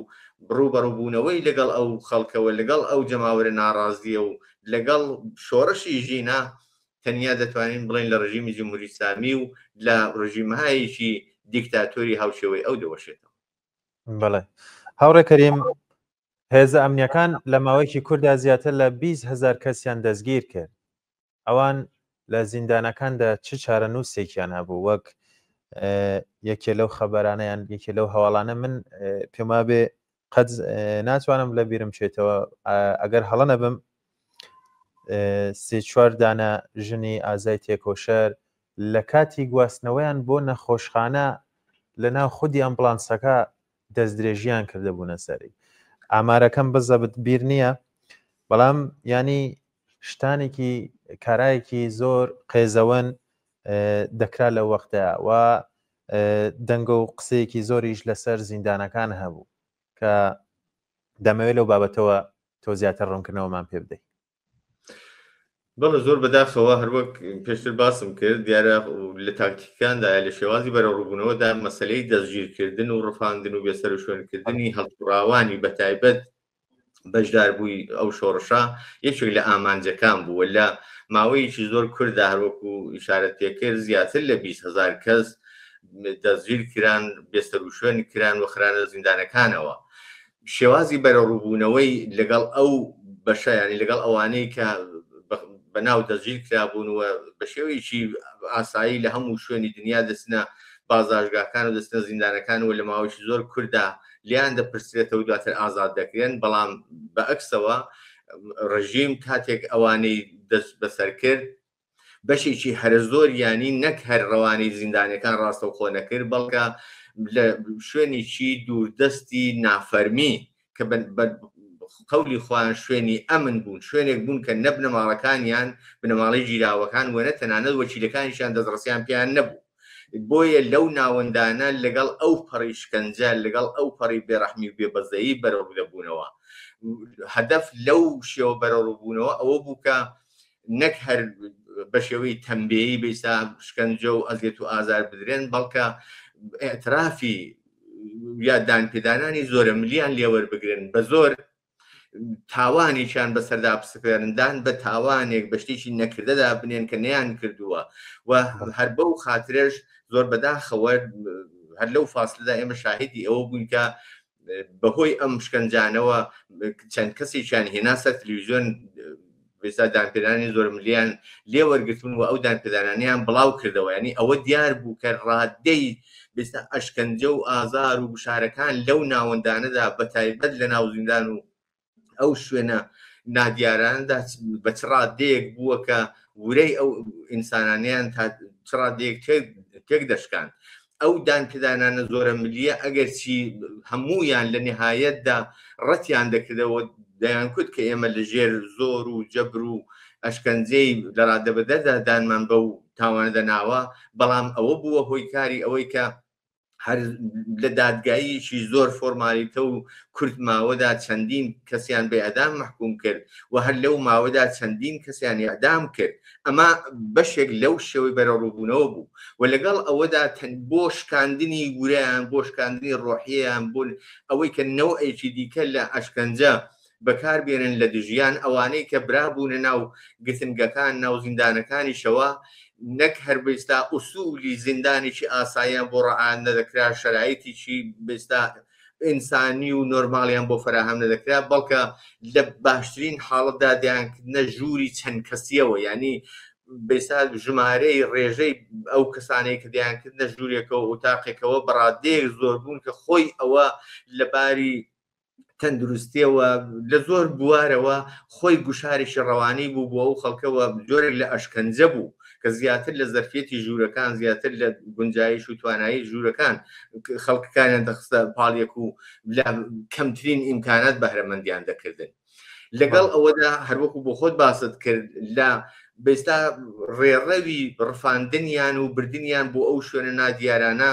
ڕوبەڕووبوونەوەی لەگەڵ ئەو خەڵکەوە لەگەڵ ئەو جەماوەرە ناڕازیە و لەگەڵ شۆڕشی ژینە تەنیا دەتوانین بڵین لە ڕژیمی جمهوری ئیسلامی و لە ڕژیمهایەکی دیکتاتۆری هاوشێوەی ئەو دەوەشێتەوە. بەڵێ هاوڕێ کەریم، هێزە ئەمنیەکان لە ماوەیەکی کووردا زیاتر لە 20,000 کەسیان دەستگیر کرد. ئەوان لە زیندانەکاندا چ چارەنووسێکیان هەبوو؟ وەک یەکێ لەو خەبەرانەیان یەکێ لەو هەواڵانە من پێم وابێ قەت ناتوانم لە بیرم بچێتەوە ئەگەر هەڵە نەبم 3-4 دانە ژنی ئازای تێکۆشەر لە کاتی گواستنەوەیان بۆ نەخۆشخانە لە ناو خودی ئەمبڵانسەکە دەستدرێژیان کردهبوونە سەری. ئامارەکەم بزەبت بیر نییە، بەڵام ینی شتانێکی کارایەکی زۆر قێزەوەن دەکرا لە وەختەیە و دەنگە و قسەیەکی زۆریش لەسەر زیندانەکان هەبوو کە دەمەوێت لەو بابەتەوە تۆ زیاتر ڕوونکردنەوەمان پێ بدەیت. بەڵێ زۆر بەداخەوە هەروەک پێشتر باسم کرد دیارە لە تاکتیکاندا لە شێوازی بەرەڕووبوونەوەدا مەسەلەی دەستگیرکردن و ڕفاندن و بێسەر و شوێنکردنی هەڵقڕاوانی بەتایبەت بەشداربووی ئەو شۆڕشە یەکێک لە ئامانجەکان بووە. لە ماوەیەکی زۆر کووردا هەروەکو ئیشارەت پێکرد زیاتر لە 20,000 کەس دەستگیر کران، بێستەر و شوێن کران و خرانە زیندانەکانەوە. شێوازی بەرەڕووبوونەوەی لەگەڵ ئەو بەشایانی لەگەڵ ئەوانەی کە بەناو دەستگیر کرابوون و بە شێوەیەکی ئاسایی لە هەموو شوێنی دنیا دەستنە بازاژگاکان و دەستنە زیندانەکان و لە ماوەیەکی زۆر کووردا لیان دەپرسێتەوە دواتر ئازاد دەکرێن. بەڵام بەعکسەوە ڕژیم کاتێک ئەوانەی دەست بەسەر کرد بەشێکی هەرە زۆر ینی نەک هەر ڕەوانەی زیندانەکان ڕاستەوخۆ نەکرد، بەڵکە لە شوێنێکی دووردەستی نافەرمی کە قەولی خوان شوێنی ئەمن بوون، شوێنێک بوون کە نە بنەماڵەکانیان بنەماڵی ژیراوەکان وەنە تەنانەت وەکیلەکانیشیان دەستڕەسیان پێیان نەبوو. بۆیە لەو ناوەندانە لەگەڵ ئەو پەڕی شکنجە لەگەڵ ئەو پەڕی بێڕەحمی و بێبەزەیی بەرەو دەبوونەوە. هەدەف لەو شێوە بەرەڕووبوونەوە ئەوە بوو کە نەک هەر بە شێوەی تەمبێیی بەیسا شکنجە و ئەزیێت و ئازار بدرێن، بەڵکە ئێعترافی یا دانپێدانانی زۆرە ملیان لێوەربگرن، بە زۆر تاوانێکیان بەسەردا بسپێرندان بە تاوانێک بە شتێکی نەکردەدا بنێن کە نەیان کردووە و هەر بەو خاترێش زۆر بەداخەوە هەر لەو فاصلەدا ئێمە شاهدی ئەوە بووین کە بەهۆی ئەم شکنجانەوە چەند کەسێکیان هێنا سەر تەلەڤیزیۆن بێستا دانپێدانی زۆر ملیان لێوەرگرتون و ئەو دانپێدانانیان بڵاو کردەوە. ینی ئەوە دیار بوو کە ڕادەی بێستا ئەشکەنجە و ئازار و بشارەکان لەو ناوەندانەدا بەتایبەت لە ناو زیندان و ئەو شوێنە نادیاراندا بە چ ڕادەیەک بووە کە ورەی ئەو ئینسانانیان تا چ ڕادەیەک تێک دەشکان. ئەو دانپێدانانە زۆرە ملیە ئەگەر چی هەموویان لە نهایەتدا ڕەتیان دەکردەوە دەیانکوت کە ئێمە لە ژێر زۆر و جەبر و ئەشکەنجەی لە ڕادەبەدەدا دانمان بەو تاوانە دەناوە. بەڵام ئەوە بووە هۆی کاری ئەوەی کە هەر لە دادگاییشی زۆر فۆرمالیتە و کورت ماوەدا چەندین کەسیان بە ئەدام محکوم کرد و هەر لەو ماوەدا چەندین کەسیان ئەدام کرد. ئەمە بەشێک لەو شێوەی بەرەڕووبوونەوە بوو و لەگەڵ ئەوەدا بۆ شکاندنی گورەیان بۆ شکاندنی ڕۆحیەیان بوون ئەوەی کە نەوعێکی دیکە لە ئەشکەنجە بەکاربێنن لە دژیان ئەوانەی کە برابوونە ناو گرتنگەکان ناو زیندانەکانی شەوە نەک هەر بێستا ئوسولی زیندانێکی ئاساییان بۆ ڕەعان نەدەکرا، شەرایەتێکی بێستا ئینسانی و نۆرماڵیان بۆ فراهەم نەدەکرا، بەڵکە لە باشترین حاڵەتدا دەیانکردنە ژووری چەند کەسیەوە. ینی بێستا ژمارەی ڕێژەی ئەو کەسانەی کە دەیانکردنە ژوورێکەوە وتاقێکەوە بەڕادەیەک زۆر بوون کە خۆی ئەوە لەباری تەندروستیەوە لە زۆر بوارەوە خۆی گوشارێکی ڕەوانی بوو بۆ ئەو خەڵکەوە جۆرێک لە ئەشکەنجە بوو کە زیاتر لە زەرفێتی ژوورەکان زیاتر لە گونجایش و توانایی ژوورەکان خەڵکەکانیان دەخستە پاڵیەک و لە کەمترین ئیمکانات بەهرەمەندیان دەکردن. لەگەڵ ئەوەدا هەروەکو بۆ خۆت باست کرد لە بێستا ڕێڕەوی ڕفاندنیان و بردنیان بۆ ئەو شوێنە نادیارانە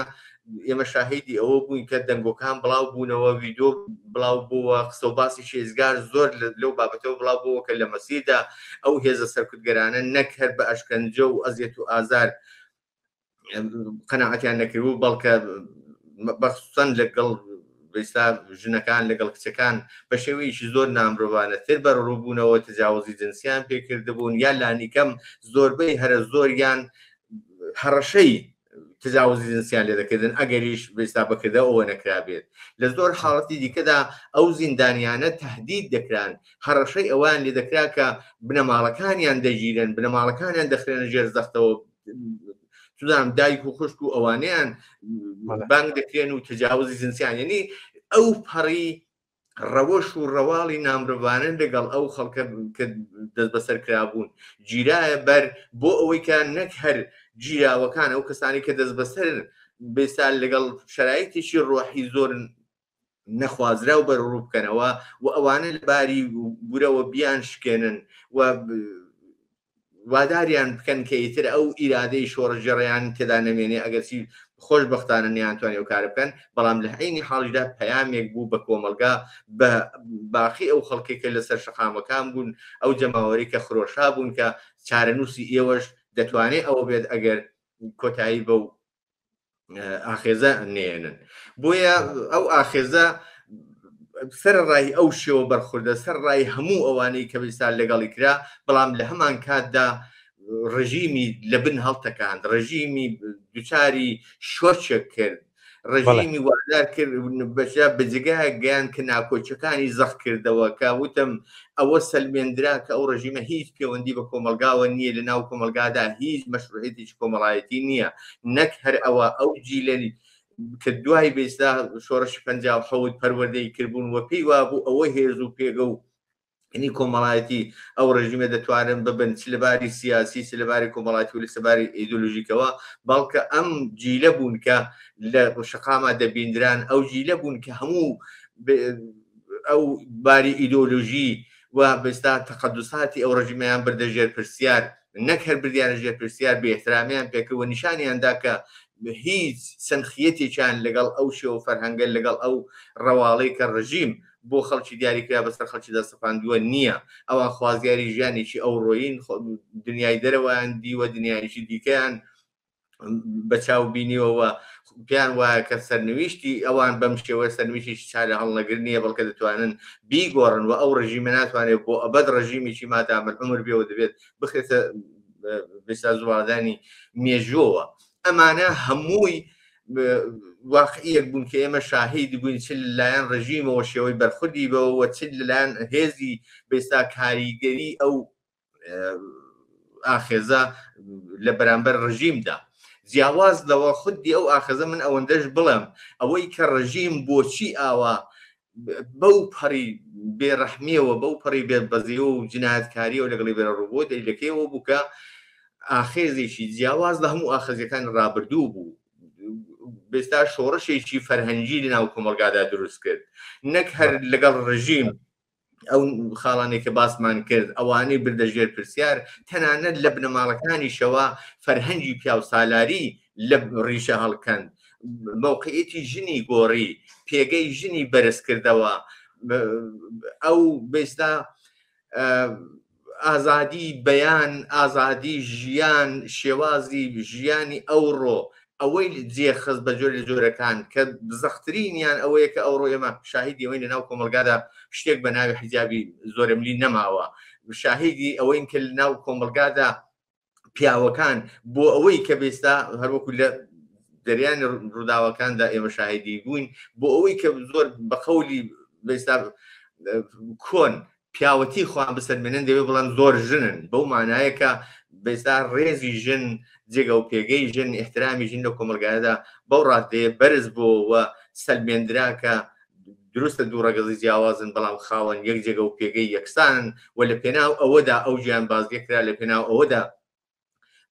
ئێمە شاهیدی ئەوە بووین کە دەنگۆکان بڵاو بوونەوە، ڤیدۆ بڵاو بووە، قسە و باسی شێزگار زۆر لەو بابەتەوە بڵاو بووە کە لە مەسیردا ئەو هێزە سەرکوتگەرانە نەک هەر بە ئەشکەنجە و ئەزیەت و ئازار قەناعەتیان نەکردبوو، بەڵکە بەخسوسەن لەگەڵ بەستا ژنەکان لەگەڵ کچەکان بە شێوەیەکی زۆر نامرۆڤانەتر بە ڕووبوونەوە تجاوزی جنسیان پێکردبوون یان لانیکەم زۆربەی هەرە زۆریان هەڕەشەی تجاوزی جنسیان لێ دەکردن ئەگەریش بەستا بەکردە ئەوە نەکرابێت لە زۆر حاڵەتی دیکەدا ئەو زیندانیانە تهدید دەکران هەڕەشەی ئەوان لێ دەکرا کە بنەماڵەکانیان دەگیرن بنەماڵەکانیان دەخرێنە ژێر زەختەوە تودام دایک و خوشک و ئەوانیان بانگ دەکرێن و تجاوزی جنسیان یعنی ئەو پەڕی ڕەوەش و ڕەواڵی نامرۆڤانە لەگەڵ ئەو خەڵکە کە دەست بەسەر کرابوون گیرایە بەر بۆ ئەوەی کە نەک هەر گیراوەکان ئەو کەسانی کە دەست بەسەر بێستا لەگەڵ شرایطێکی ڕۆحی زۆر نەخوازرا و بەرڕوو بکەنەوە و ئەوانە لەباری بورەوە بیان شکێنن و واداریان بکەن کە ئیتر ئەو ئیرادەی شۆڕژێڕیان تێدا نەمێنێ ئەگەرچی خۆشبەختانە نیانتوانی ئەو کارە بکەن بەڵام لە عینی حاڵیدا پەیامێک بوو بە کۆمەلگا بە باقی ئەو خەڵکێکە لەسەر شەقامەکان بوون ئەو جەماوەری کە خرۆشا بوون کە چارەنووسی ئێوەش دەتوانێت ئەوە بێت ئەگەر کۆتایی بەو ئاخێزە نێنن بۆیە ئەو ئاخێزە سەرڕای ئەو شێوە بەرخوردە سەرڕای هەموو ئەوانەی کە بیستان لەگەڵی کرا بەڵام لە هەمان کاتدا ڕژیمی لە بن هەڵتەکان ڕژیمی دووچاری شۆچێک کرد ڕژیمی وادار کرد بەشە بەجگای گەیان کە ناکۆچەکانی زەخ کردەوە کە وتم ئەوە سەلمێنرا کە ئەو ڕژیمە هیچ پەیوەندی بە کۆمەلگاوە نییە لە ناو کۆمەلگادا هیچ مەشروعیەتێکی کۆمەڵایەتی نییە نەک هەر ئەوە ئەو جیلەنی کە دوای بێستا شۆڕشی 57 پەروەردەی کردبوون وە پێی وابوو ئەوە هێز و پێگە و ینی کۆمەڵایەتی ئەو ڕژیمە دەتوانن ببن چ لەباری سیاسی چ لەباری کۆمەڵایەتی و لە سەباری ئیدۆلۆژیکەوە بەڵکە ئەم جیلە بوون کە لە شەقامە دەبیندران ئەو جیلە بوون کە هەموو ئەو باری ئیدۆلۆژی و بێستا تەقەدوساتی ئەو ڕژیمەیان بردە ژێر پرسیار نەک هەر بردیانە ژێر پرسیار بە احترامیان پێکردوە نیشانیاندا کە هیچ سەنخیەتێکیان لەگەڵ ئەو شێوە فەرهەنگە لەگەڵ ئەو ڕەواڵەی کە ڕژیم بۆ خەڵکی دیاریکرا بەسەر خەڵکی دەستەپاندووە نییە ئەوان خوازیاری ژیانێکی ئەو ڕۆیین دنیای دەرەوەیان دیوە دنیایشی دیکەیان بەچاو بینیەوە پیان وایە کە سەرنویشتی ئەوان بەم شێوە سەرنویشتی چارە هەڵنەگرنیە بەڵکە دەتوانن بیگۆڕن و ئەو ڕژیمە ناتوانێت بۆ ئەبەد ڕژیمیی مادامە عمر بێەوە دەبێت بخێتە بێستا زوادانی مێژۆوە ئەمانە هەمووی واقعیەک بوون کە ئێمە شاهیدی بووین چ لەلایەن ڕژیمەوە شێوەی بەرخوردی بەوە چ لەلایەن هێزی بێستا کاریگەری ئەو ئاخێزە لە بەرامبەر ڕژیمدا جیاواز لەوە خودی ئەو ئاخێزە من ئەوەندەش بڵێم ئەوەی کە ڕژیم بۆچی ئاوا بەو پەڕی بێڕەحمیەوە بەو پەڕی بێبەزیەوە و جینایەتکاریەوە لەگەڵی بێرە ڕووبۆ دەیلەکەیەوە بووکە ئاخێزێکی جیاواز لە هەموو ئاخەزەکان ڕابردوو بوو بێستا شۆڕشێکی فەرهەنگی لەناو کۆمەلگادا دروست کرد نەک هەر لەگەڵ ڕژیم ئەو خاڵانێک کە باسمان کرد ئەوانەی بردە ژێر پرسیار تەنانەت لە بنەماڵەکانیشەوە فەرهەنگی پیاو سالاری لە ڕیشە هەڵکەند موقعیەتی ژنی گۆڕی پێگەی ژنی بەرز کردەوە ئەو بێستا ئازادی بەیان ئازادی ژیان شێوازی ژیانی ئەوڕۆ ئەوەی جێخست بە جۆری جۆرەکان کە زەخترینیان ئەوەیە کە ئەوڕۆ ئێمە شاهیدی ئەوەی لە ناو کۆمەلگادا شتێک بە ناوی حیجابی زۆرملی نەماوە شاهیدی ئەوەی کە لە ناو کۆمەلگادا پیاوەکان بۆ ئەوەی کە بێستا هەروەکو لە دەریانی ڕووداوەکاندا ئێمە شاهیدی بووین بۆ ئەوەی کە زۆر بە قەولی بێستا کۆن پیاوەتی خۆیان بسەرمێنن دەوێت بڵێن زۆر ژنن بەو مانایە کە بێستا ڕێزی ژن جێگە و پێگەی ژن احترامی ژن لە کۆمەلگادا بەو ڕادەیە بەرز بۆەوە سەلمێنرا کە دروستە دوو ڕەگەزی جیاوازن بەڵام خاوەن یەک جێگە و پێگەی یەکسانن و لە پێناو ئەوەدا ئەو ژیان بازگەکرا لە پێناو ئەوەدا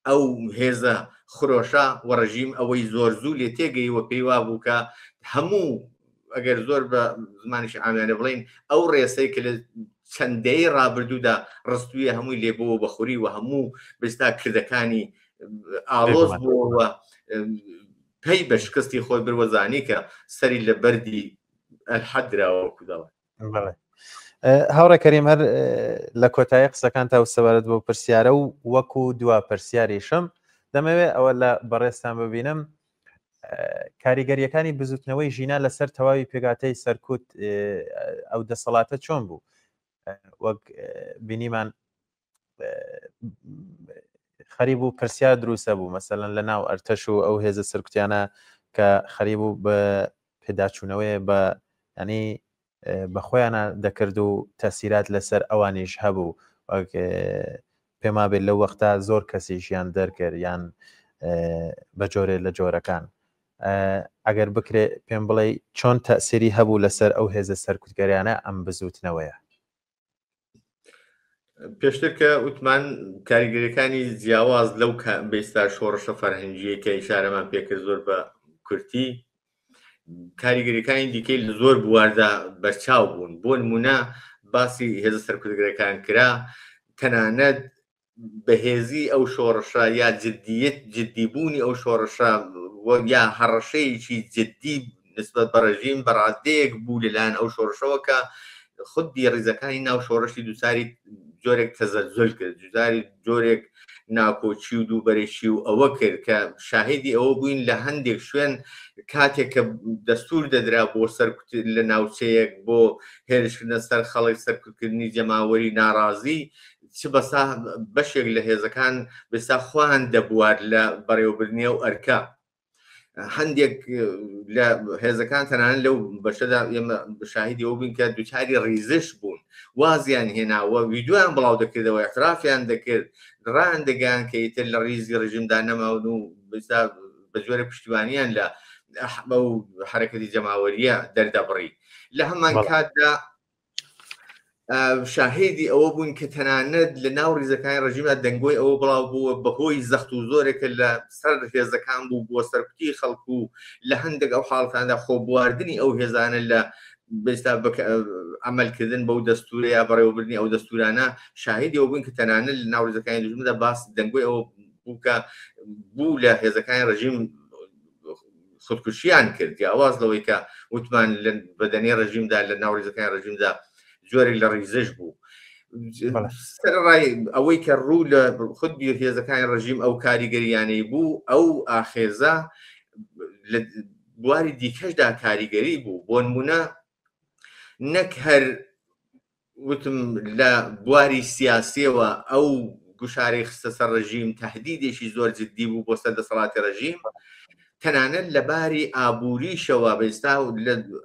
ئەو هێزە خرۆشە و ڕژیم ئەوەی زۆر زوو لێ تێگەیەوە پێی وابوو کە هەموو ئەگەر زۆر بە زمانیش ئامیانە بڵین ئەو ڕێسەی کە لە چەندەی ڕابردوودا ڕستویە هەمووی لێبەوە بەخوری و هەموو بێستا کردەکانی ئاڵۆز بووەوە پێی بە شکستی خۆی بروەزانی کە سەری لە بەردی ئەلحەدراوە کوداوە هاوڕێ کەریم هەر لە کۆتایی قسەکان تا سەبارەت بۆ پرسیارە و وەکو دوا پرسیاریشم دەمەوێت ئەوە لە بەڕێستان ببینم کاریگەریەکانی بزوتنەوەی ژینا لەسەر تەواوی پێگاتەی سەرکوت ئەو دەسەڵاتە چۆن بوو؟ وەک بینیمان خەریب و پرسیار دروستە بوو مەسەلەن لە ناو ئەرتەش و ئەو هێزە سەرکوتیانە کە خەریب و بە پێداچوونەوەی بە ینی بە خۆیانە دەکرد و تەسیرات لەسەر ئەوانیش هەبوو وەک پێما بێت لەو وەختا زۆر کەسی ژیان دەرکرد یان بە جۆرێ لە جۆرەکان ئەگەر بکرێ پێم بڵێ چۆن تەسیری هەبوو لەسەر ئەو هێزە سەرکوتگەریانە ئەم بزوتنەوەیە؟ پێشتر کە وتمان کاریگەریەکانی جیاواز لەو بێستا شۆڕشە فەرهەنگیە کە ئیشارەمان پێکرد زۆر بە کورتی کاریگەریەکانی دیکەی لە زۆر بواردا بەرچاو بوون. بۆ نمونە باسی هێزە سەرکوتگەرەکان کرا تەنانەت بەهێزی ئەو شۆڕشە یا جددیبوونی ئەو شۆڕشە یا هەڕەشەیەکی جددی نسبەت بە ڕژیم بەڕاستەیەک بوو لەلایەن ئەو شۆڕشەوە کە خودی ڕێزەکانی ناو شۆڕشی دووساری جۆرێک تەزەلزۆل کرد، جۆرێک ناکۆچی و دووبەرێکی و ئەوە کرد کە شاهدی ئەوە بووین لە هەندێک شوێن کاتێک کە دەستور دەدرا بۆ سەرکوت لە ناوچەیەک بۆ هێرشکردنە سەر خەڵک سەرکوتکردنی جەماوەری ناڕازی چ بەسا بەشێک لە هێزەکان بەستا خوان دەبوار لە بەڕێوەبردننیە و ئەرکە. هەندێک لە هێزەکان تەنانەت لەو بەشەدا ئێمە شاهدی ئەوە بووین کە دووچاری ڕیزش بوون، وازیان هێناوە ویدیۆیان بڵاو دەکردەوە احترافیان دەکرد ڕان دەگەیان کە ئیتر لە ڕیزی ڕژیمدا نەماون و بە جۆرە پشتیوانیان لە ئەو حرەکەتی جەماوەریە دەردەبڕی. لە هەمان کاتدا شاهدی ئەوە بوون کە تەنانەت لە ناو ڕیزەکانی ڕژیمدا دەنگۆی ئەوە بڵاو بووە بەهۆی زەخت و زۆرێکە لە سەر هێزەکان بوو بۆ سەرکوتی خەڵکو و لە هەندێک ئەو حاڵەتاندا خۆبواردنی ئەو هێزانە لە بێستا ئەمەلکردن بەو دەستورە یا بەڕێوەبردننی ئەو دەستورانە شاهدی ئەوە بوون کە تەنانەت لە ناو ڕیزەکانی ڕژیمدا باس دەنگۆی ئەوە بوو کە بوو لە هێزەکانی ڕژیم خودکوشیان کرد جیاواز لەوەی کە وتمان لە بەدەنەی ڕژیمدا لە ناو ڕیزەکانی ڕژیمدا جۆرێک لە ڕیزش بوو. سەرڕای ئەوەی کە ڕوو لە خودی هێزەکانی ڕژیم ئەو کاریگەریانەی بوو ئەو ئاخێزە لە بواری دیکەشدا کاریگەری بوو. بۆ نمونە نەک هەر وتم لە بواری سیاسیەوە ئەو گوشارەی خستە سەر ڕژیم تهدیدێکی زۆر جددی بوو بۆ سەردەسەڵاتی ڕژیم، تەنانەت لە باری ئابووریشەوە بەئێستا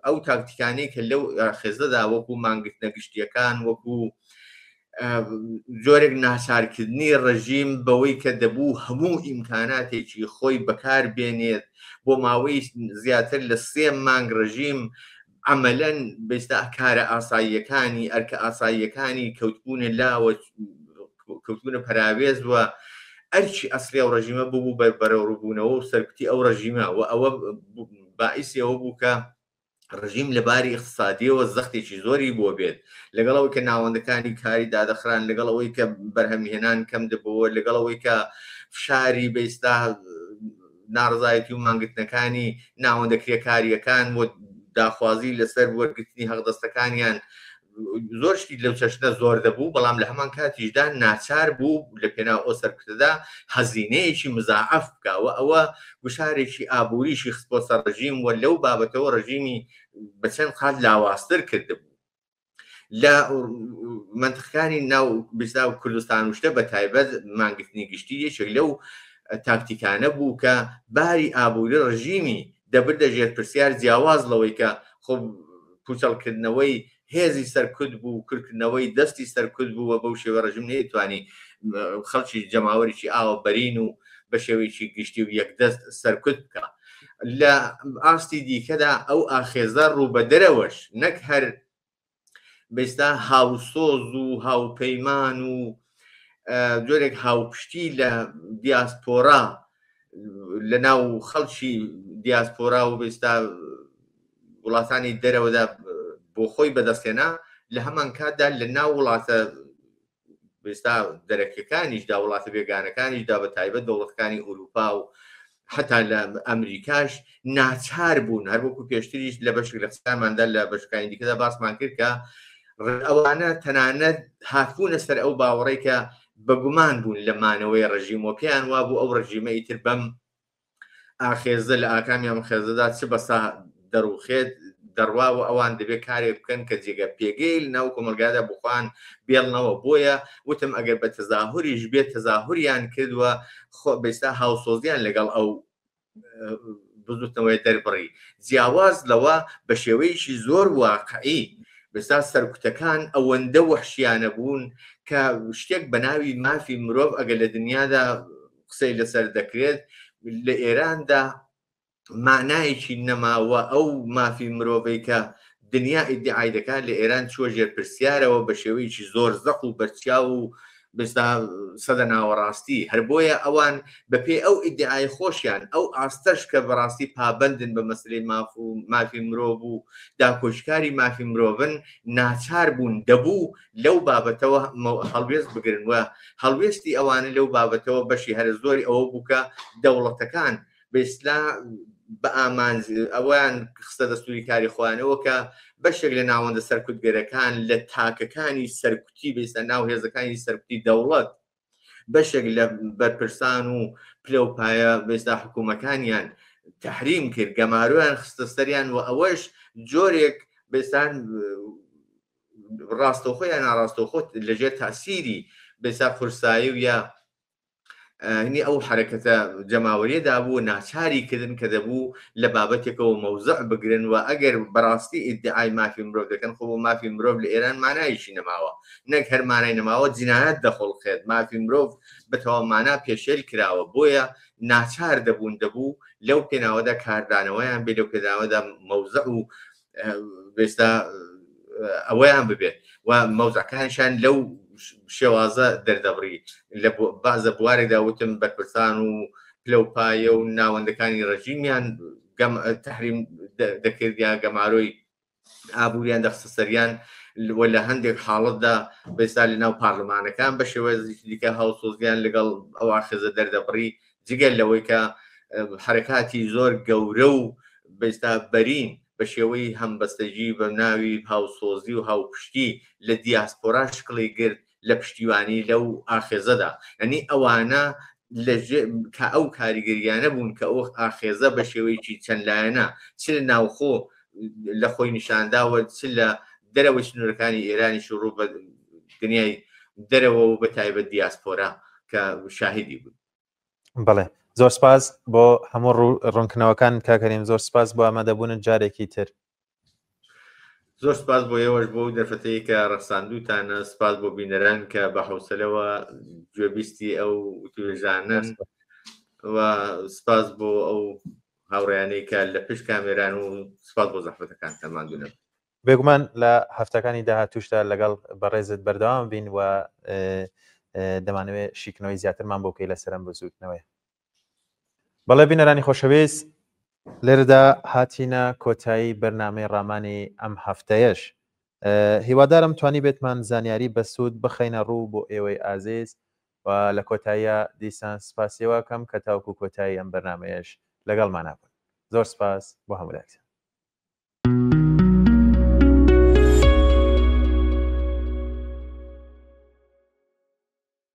ئەو تاکتیکانەی کە لەو خێزەدا وەکو مانگرتنە گشتیەکان وەکو جۆرێک ناچارکردنی ڕژیم بەوەی کە دەبوو هەموو ئیمکاناتێکی خۆی بەکار بێنێت بۆ ماوەی زیاتر لە 3 مانگ ڕژیم عمەلەن بەئێستا کارە ئاساییەکانی ئەرکە ئاساییەکانی کەوتبوونە لاوە کەوتبوونە پەراوێز وە ئەرچی ئەسلی ئەو ڕژیمە بوو بەرەوڕووبوونەوە و سەرکوتی ئەو ڕژیمە و ئەوە باعیسی ئەوە بوو کە ڕژیم لەباری اقتصادیەوە زەختێکی زۆری بۆ بێت لەگەڵەوەی کە ناوەندەکانی کاری دادەخران لەگەڵەوەی کە بەرهەمهێنان کەم دەبەوە لەگەڵەوەی کە فشاری بەئێستا ناڕزایەتی و مانگرتنەکانی ناوەندەکرێکاریەکان بۆ داخوازی لەسەر وەرگرتنی هەڵدەستەکانیان زۆر شتی لەو چەشنە زۆر دەبوو، بەڵام لە هەمان کاتیشدا ناچار بوو لە پێناو ئەو سەرکوتەدا هەزینەیەکی مزاعەف بکەوە. ئەوە گوشارێکی ئابووریشی خست بۆ سەر ڕژیم و لەو بابەتەوە ڕژیمی بە چەند قات لاوااستر کردبوو. لە منتیقەکانی ناو بێستا و کوردستان و شتە بە تایبەت مانگرتنی گشتی یەکێک لەو تاکتیکانە بوو کە باری ئابووری ڕژیمی دەبردە ژێرپرسیار جیاواز لەوەی کە خۆ پوچەڵکردنەوەی هێزی سەرکوت بوو کردکردنەوەی دەستی سەرکوت بووە بەو شێوە ڕژیم نەیتوانی خەڵکی جەماوەریی ئاوەبەرین و بە شێوەیەکی گشتی و یەکدەست سەرکوت بکە. لە ئاستی دیکەدا ئەو ئاخێزە ڕوو بە دەرەوەش نەک هەر بەئێستا هاوسۆز و هاوپەیمان و جۆرێک هاوپشتی لە دیاسپۆرا لە ناو خەڵکی دیاسپۆرا و بەئێستا وڵاتانی دەرەوەدا بۆ خۆی بەدەستێنا لە هەمان کاتدا لە ناو وڵاتە بێستا دەرەکیەکانیشدا وڵاتە بێگانەکانیشدا بە تایبەت دەوڵەتەکانی ئوروپا و حتا لە ئەمریکاش ناچار بوون هەر وەکو پێشتریش لە بەشێک لە قسەماندا لە بەشەکانی دیکەدا باسمان کرد کە ئەوانە تەنانەت هاتبوونە سەر ئەو باوەڕەی کە بەگومان بوون لە مانەوەی ڕژیم و پێیان وا بوو ئەو ڕژیمە ئیتر بەم ئاخێزە لە ئاکامی ئەم خێزەدا چ بەسا دەڕوخێت دەڕوا و ئەوان دەبێت کارێک بکەن کە جێگە پێگەی ناو کۆمەلگادا بخواان بێڵنەوە بۆیە وتم ئەگەر بە تەزاهوریش بێت تەزاهوریان کردووە خۆ بێستا هاوسۆزیان لەگەڵ ئەو بزوتنەوەی دەربڕی جیاواز لەوە بە شێوەیەکی زۆر واقعی بەستا سەرکوتەکان ئەوەندە وەحشیانە بوون کە شتێک بە ناوی مافی مرۆڤ ئەگەر لە دنیادا قسەی لەسەر دەکرێت لە ئێراندا مانایەکی نەماوە ئەو مافی مرۆڤەی کە دنیا ئیدعای دەکات لە ئێران چوە ژێر پرسیارەوە بە شێوەیەکی زۆر زەق و بەرچاو و بستا سەدە ناوەڕاستی هەر بۆیە ئەوان بەپێ ئەو ئیدعای خۆشیان ئەو ئاستەش کە بەڕاستی پابندن بە مەسلەی مافی مرۆڤ و داکۆشکاری مافی مرۆڤن ناچار بوون دەبوو لەو بابەتەوە هەڵوێست بگرن وە هەڵوێستی ئەوانە لەو بابەتەوە بەشی هەر زۆری ئەوە بووکە دەوڵەتەکان بەئیسلا بە ئامانج ئەویان خستە دەستوری کاری خۆیانەوە کە بەشێک لە ناوەندە سەرکوتگەرەکان لە تاکەکانی سەرکوتی بێستە ناو هێزەکانی سەرکوتی دەوڵەت بەشێک لە بەرپرسان و پلەپایە بێستا حکوومەکانیان تەحریم کرد گەمارویان خستە سەریان و ئەوەش جۆرێک بێستان ڕاستەوخۆیان ناڕاستەوخۆت لەژێر تاسیری بێستا قورسایی و یا هنی ئەو حرەکەتە جەماوەریەدا بوو ناچاری کردن کە دەبوو لە بابەتێکەوە مەوزع بگرن و ئەگەر بەڕاستی ئیدعای مافی مرۆڤ دەکەن خۆ مافی مرۆڤ لە ئێران مانایشی نەماوە نەک هەر مانای نەماوە جینایەت دەخۆڵخێت مافی مرۆڤ بەتەواو مانا پێشێل کراوە بۆیە ناچار دەبوو لەو پێناوەدا کاردانەوەیان بێ لەو پێداوەدا مەوزع و بێستا ئەوەیان ببێت و مەوزعەکانشان لەو شێوازە دەردەبڕی لە بازە بوارێکدا وتم بەرپرسان و پلەپایە و ناوەندەکانی ڕەژیمیان تەحریم دەکردیان گەمارۆی ئابووریان دەخستە سەریان لە هەندێک حاڵەتدا بێستا لە ناو پارلەمانەکان بە شێوەیەکی دیکە هاوسۆزیان لەگەڵ ئەو ئاخێزە دەردەبڕی جگەل لەوەی کە حرەکاتی زۆر گەورە و بێستا بەرین بە شێوەی هەمبەستەجی بە ناوی هاوسۆزی و هاوپشتی لە دیاسپۆرا شکڵی گرت لە پشتیوانی لەو ئاخێزەدا یعنی ئەوانە کە ئەو کاریگەریانە بوون کە ئەو ئاخێزە بە شێوەیەکی چەند لایەنە چ لە ناوخۆ لە خۆی نیشانداوە چ لە دەرەوەی سنوورەکانی ئێرانی شروع بە دنیای دەرەوە و بە تایبەت دیاسپۆرا کە شاهدی بوون. بەڵێ زۆر سپاس بۆ هەموو ڕوونکردنەوەکان کاکەریم زۆر سپاس بۆ ئامادەبوونت جارێکی تر. زۆر سپاس بۆ ئێوەش بۆ دەرفەتەیە کە ڕەساندووتانە سپاس بۆ بینەران کە بە حوسەلەوە گوێبیستی ئەو توێژانن و سپاس بۆ ئەو هاوڕێیانەی کە لە پشت کامێران و سپاس بۆ زەحمەتەکان تەماندونە بێگومان لە هەفتەکانی داهاتووشدا لەگەڵ بەڕێزت بەردەوام بین و دەمانەوێت شیکنەوەی زیاترمان بۆ بکەی لەسەرم بزوتنەوەی. بەڵێ بینەرانی خۆشەویست لێرەدا هاتینە کۆتایی بەرنامەی ڕامانی ئەم هەفتەیەش. هیوادارم توانی بێتمان زانیاری بەسوود بخەینە ڕوو بۆ ئێوەی ئازیز و لە کۆتاییە دیسان سپاسیەوەکەم کە تاوکو کۆتایی ئەم بەرنامەیەش لەگەڵمان نابن. زۆر سپاس بۆ هەموو لایتان.